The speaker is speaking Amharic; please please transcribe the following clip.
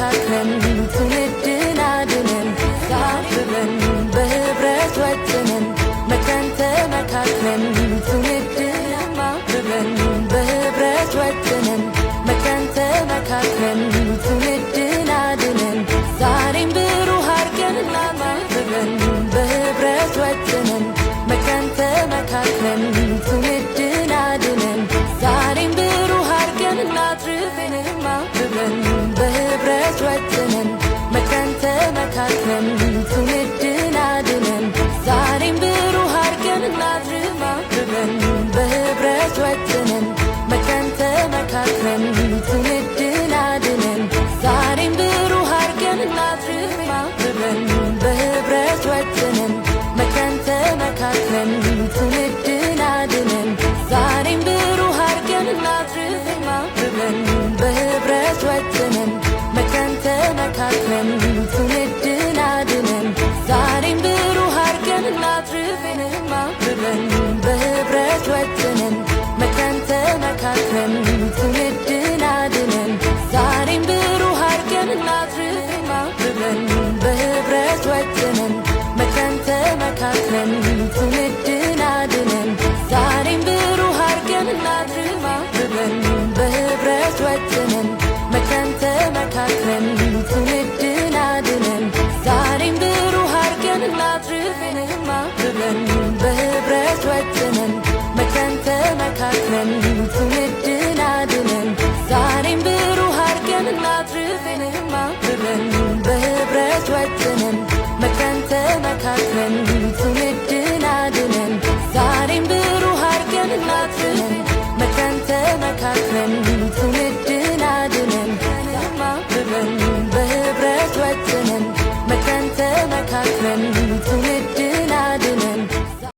ተመካክረን ትውልድን አድነን አብረን በህብረት ወጥነን መክረን ተመካክረን ትውልድን አብረን በህብረት ወጥነን መክረን ተመካክረን ትውልድን አድነን ዛሬም ብሩህ አድርገን እናማብረን በህብረት ወጥነን መክረን ተመካክረን ትውልድን አድነን ዛሬም ብሩህ አድርገን እናትርፈን ማብረን በህብረት ወጥነን መክረን ተመካክረን ትውልድን አድነን ዛሬም ብሩህ አድርገን እናትርፍ ማብረን በህብረት ወጥነን መክረን ተመካክረን ትውልድን አድነን ዛሬም ብሩህ አድርገን እናትርፍ ማብረን በህብረት ወጥነን መክረን ተመካክረን ትውልድን አድነን ዛሬም ብሩህ አድርገን እናትርፍ ማብረን በህብረት ወጥነን መክረን ተመካክረን ትውልድን አድነን ዛሬም ብሩህ አድርገን እናትርፈን ማብረን በህብረት ወጥነን መክረን ተመካክረን ትውልድን አድነን ዛሬም ብሩህ አድርገን እናትርፈን ማብረን በህብረት ወጥነን መክረን ተመካክረን ትውልድን አድነን ዛሬም ብሩህ አድርገን እናትርፍ ማብረን በህብረት ወጥነን መክረን ተመካክረን ትውልድን አድነን ዛሬም ብሩህ አድርገን እናትርፈን ማብረን በህብረት ወጥነን መክረን ተመካክረን ትውልድን አድነን ዛሬም ብሩህ አድርገን እናትርፈን ማብረን በህብረት ወጥነን መክረን ተመካክረን